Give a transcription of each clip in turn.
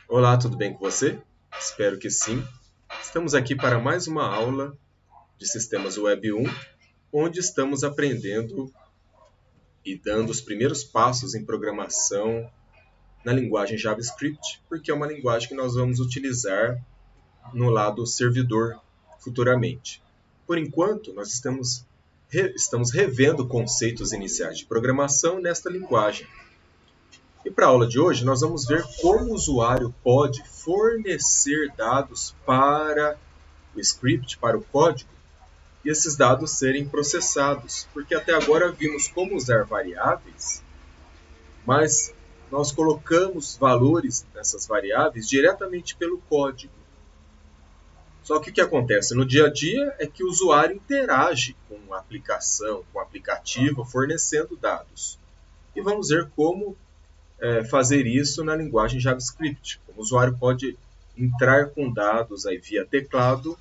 Olá, tudo bem com você? Espero que sim. Estamos aqui para mais uma aula de Sistemas Web 1, onde estamos aprendendo e dando os primeiros passos em programação na linguagem JavaScript, porque é uma linguagem que nós vamos utilizar no lado servidor futuramente. Por enquanto, nós estamos revendo conceitos iniciais de programação nesta linguagem. E para a aula de hoje, nós vamos ver como o usuário pode fornecer dados para o script, para o código, e esses dados serem processados. Porque até agora vimos como usar variáveis, mas nós colocamos valores nessas variáveis diretamente pelo código. Só que o que acontece no dia a dia é que o usuário interage com a aplicação, com o aplicativo, fornecendo dados. E vamos ver como fazer isso na linguagem JavaScript. O usuário pode entrar com dados aí via teclado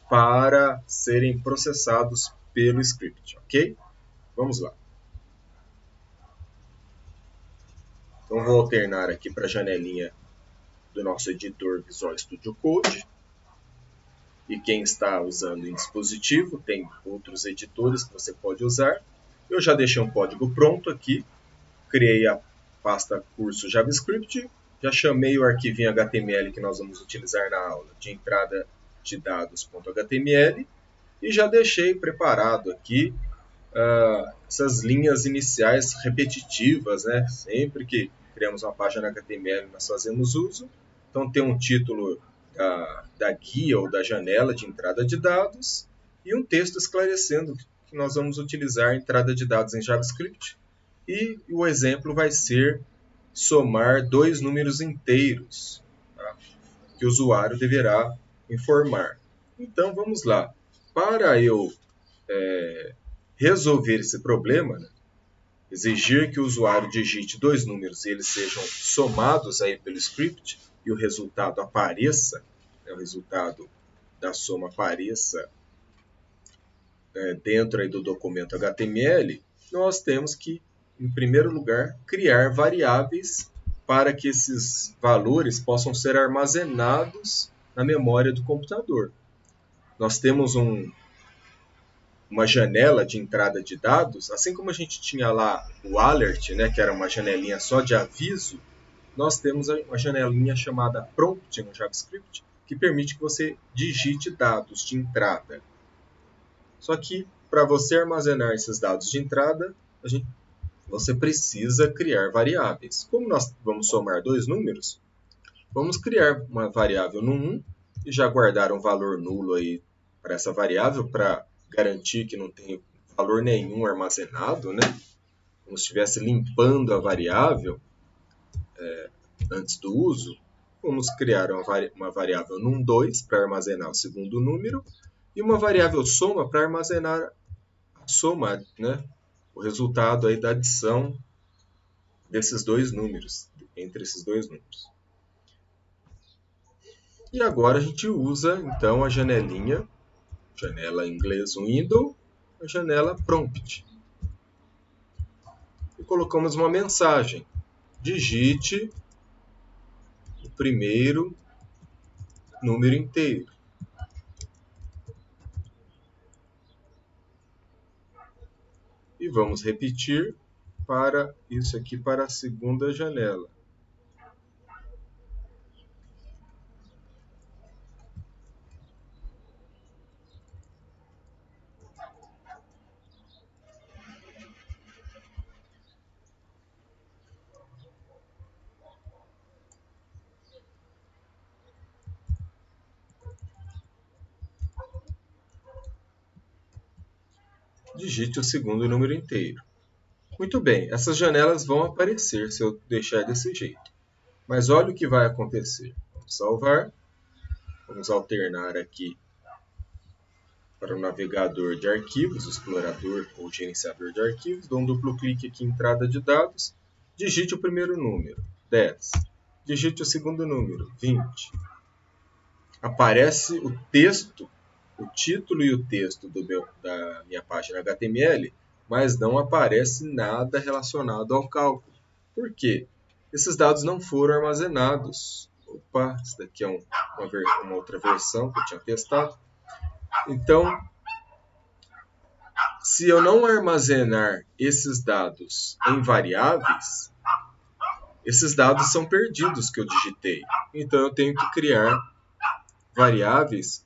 para serem processados pelo script, ok? Vamos lá. Então vou alternar aqui para a janelinha do nosso editor Visual Studio Code. E quem está usando em dispositivo, tem outros editores que você pode usar. Eu já deixei um código pronto aqui, criei a pasta curso JavaScript, já chamei o arquivinho HTML que nós vamos utilizar na aula de entrada de dados.html e já deixei preparado aqui essas linhas iniciais repetitivas, né? Sempre que criamos uma página HTML nós fazemos uso. Então tem um título da guia ou da janela de entrada de dados e um texto esclarecendo que nós vamos utilizar a entrada de dados em JavaScript. E o exemplo vai ser somar dois números inteiros, tá? Que o usuário deverá informar. Então vamos lá. Para eu resolver esse problema, né, exigir que o usuário digite dois números e eles sejam somados aí pelo script e o resultado apareça, né, o resultado da soma apareça dentro aí do documento HTML, nós temos que, em primeiro lugar, criar variáveis para que esses valores possam ser armazenados na memória do computador. Nós temos uma janela de entrada de dados, assim como a gente tinha lá o alert, né, que era uma janelinha só de aviso, nós temos uma janelinha chamada prompt no JavaScript, que permite que você digite dados de entrada. Só que para você armazenar esses dados de entrada, você precisa criar variáveis. Como nós vamos somar dois números, vamos criar uma variável no 1 e já guardar um valor nulo aí para essa variável para garantir que não tem valor nenhum armazenado, né? Como se estivesse limpando a variável antes do uso. Vamos criar uma variável num2 para armazenar o segundo número e uma variável soma para armazenar a soma, né? O resultado aí da adição desses dois números, entre esses dois números. E agora a gente usa então a janelinha, janela em inglês window, a janela prompt. E colocamos uma mensagem: digite o primeiro número inteiro. E vamos repetir para isso aqui para a segunda janela. Digite o segundo número inteiro. Muito bem, essas janelas vão aparecer se eu deixar desse jeito. Mas olha o que vai acontecer. Vamos salvar. Vamos alternar aqui para o navegador de arquivos, explorador ou gerenciador de arquivos. Dou um duplo clique aqui em entrada de dados. Digite o primeiro número, 10. Digite o segundo número, 20. Aparece o texto, o título e o texto da minha página HTML, mas não aparece nada relacionado ao cálculo. Por quê? Esses dados não foram armazenados Opa, isso daqui é uma outra versão que eu tinha testado. Então, se eu não armazenar esses dados em variáveis, esses dados são perdidos que eu digitei. Então, eu tenho que criar variáveis,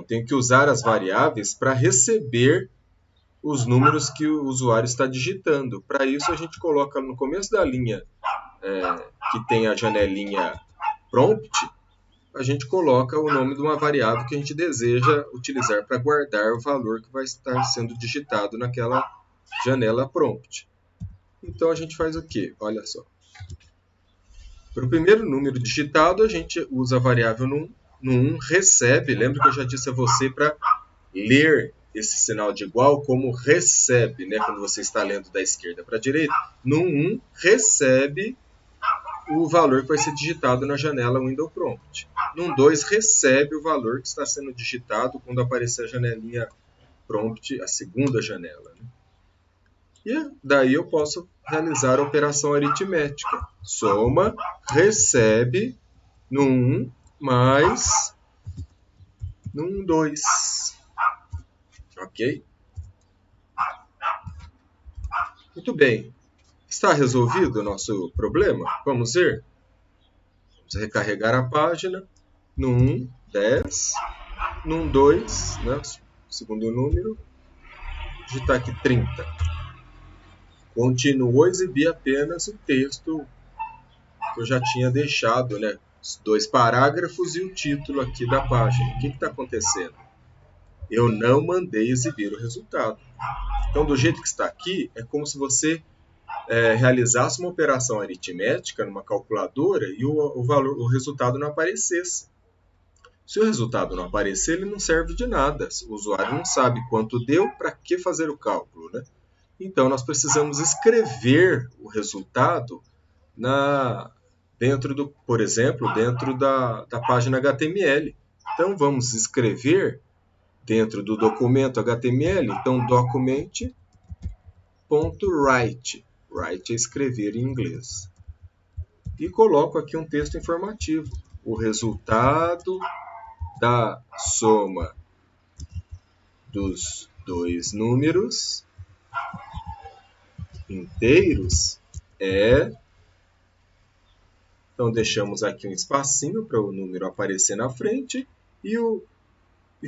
tenho que usar as variáveis para receber os números que o usuário está digitando. Para isso, a gente coloca no começo da linha que tem a janelinha prompt, a gente coloca o nome de uma variável que a gente deseja utilizar para guardar o valor que vai estar sendo digitado naquela janela prompt. Então, a gente faz o quê? Olha só. Para o primeiro número digitado, a gente usa a variável no 1, recebe. Lembra que eu já disse a você para ler esse sinal de igual como recebe, né? Quando você está lendo da esquerda para a direita. No 1, recebe o valor que vai ser digitado na janela Window Prompt. No 2, recebe o valor que está sendo digitado quando aparecer a janelinha prompt, a segunda janela. Né? E daí eu posso realizar a operação aritmética. Soma, recebe no 1 mais no 2. Ok? Muito bem. Está resolvido o nosso problema? Vamos ver? Vamos recarregar a página. No 1, 10. No 2, né, segundo número, digitar aqui 30. Continuo a exibir apenas o texto que eu já tinha deixado, né? Os 2 parágrafos e o título aqui da página. O que está acontecendo? Eu não mandei exibir o resultado. Então, do jeito que está aqui, é como se você realizasse uma operação aritmética numa calculadora e o resultado não aparecesse. Se o resultado não aparecer, ele não serve de nada. O usuário não sabe quanto deu, para que fazer o cálculo, né? Então, nós precisamos escrever o resultado por exemplo, dentro da página HTML. Então, vamos escrever dentro do documento HTML. Então, document.write. Write é escrever em inglês. E coloco aqui um texto informativo. O resultado da soma dos 2 números inteiros é... Então, deixamos aqui um espacinho para o número aparecer na frente e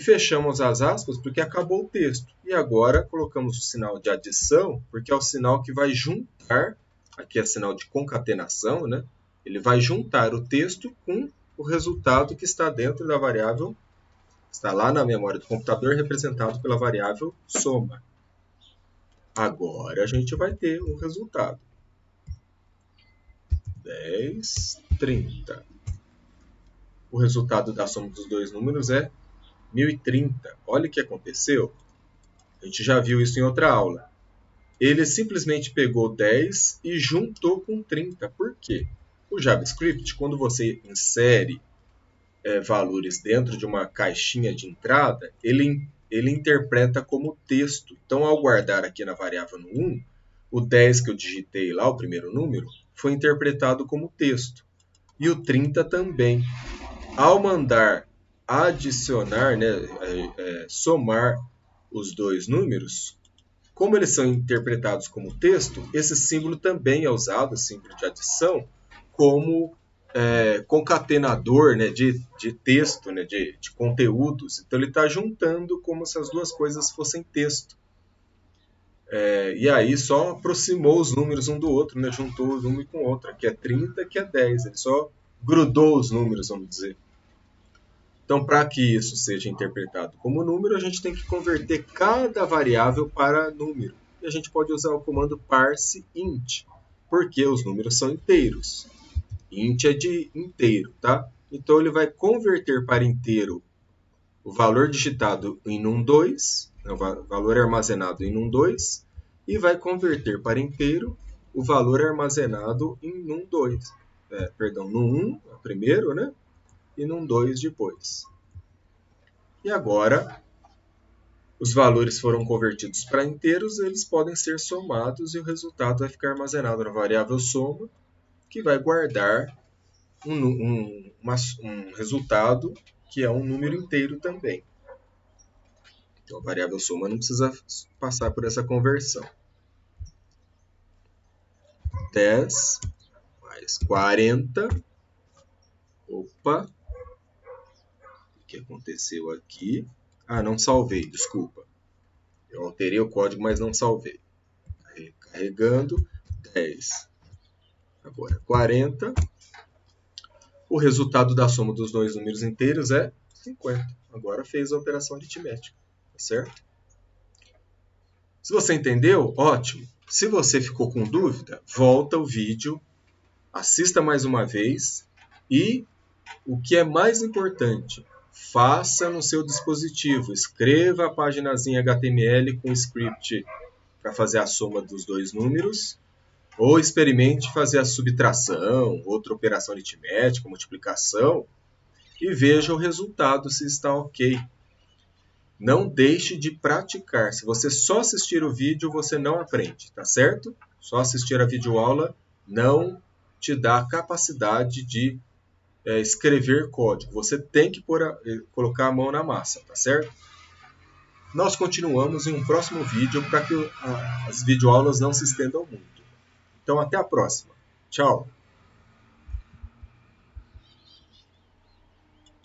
fechamos as aspas porque acabou o texto. E agora colocamos o sinal de adição, porque é o sinal que vai juntar, aqui é sinal de concatenação, né? Ele vai juntar o texto com o resultado que está dentro da variável, está lá na memória do computador, representado pela variável soma. Agora a gente vai ter um resultado. 10, 30. O resultado da soma dos 2 números é 1030. Olha o que aconteceu. A gente já viu isso em outra aula. Ele simplesmente pegou 10 e juntou com 30. Por quê? O JavaScript, quando você insere valores dentro de uma caixinha de entrada, ele interpreta como texto. Então, ao guardar aqui na variável no 1, o 10 que eu digitei lá, o primeiro número, foi interpretado como texto. E o 30 também. Ao mandar adicionar, né, somar os 2 números, como eles são interpretados como texto, esse símbolo também é usado, símbolo de adição, como concatenador, né, de texto, né, de conteúdos. Então, ele está juntando como se as duas coisas fossem texto. E aí só aproximou os números um do outro, né, juntou um número com o outro. Aqui é 30, aqui é 10. Ele só grudou os números, vamos dizer. Então, para que isso seja interpretado como número, a gente tem que converter cada variável para número. E a gente pode usar o comando parseInt, porque os números são inteiros. Int é de inteiro, tá? Então, ele vai converter para inteiro o valor digitado em num2, o valor armazenado em num2, e vai converter para inteiro o valor armazenado em num2. Num1 primeiro, né? E num 2 depois. E agora, os valores foram convertidos para inteiros, eles podem ser somados e o resultado vai ficar armazenado na variável soma, que vai guardar um um resultado que é um número inteiro também. Então, a variável soma não precisa passar por essa conversão. 10 mais 40. Opa! O que aconteceu aqui? Ah, não salvei, desculpa. Eu alterei o código, mas não salvei. Carregando. 10. Agora 40. O resultado da soma dos dois números inteiros é 50. Agora fez a operação aritmética, tá certo? Se você entendeu, ótimo. Se você ficou com dúvida, volta o vídeo, assista mais uma vez e, o que é mais importante, faça no seu dispositivo. Escreva a paginazinha HTML com script para fazer a soma dos dois números, ou experimente fazer a subtração, outra operação aritmética, multiplicação, e veja o resultado se está ok. Não deixe de praticar. Se você só assistir o vídeo, você não aprende, tá certo? Só assistir a videoaula não te dá a capacidade de escrever código. Você tem que colocar a mão na massa, tá certo? Nós continuamos em um próximo vídeo para que as videoaulas não se estendam muito. Então, até a próxima. Tchau!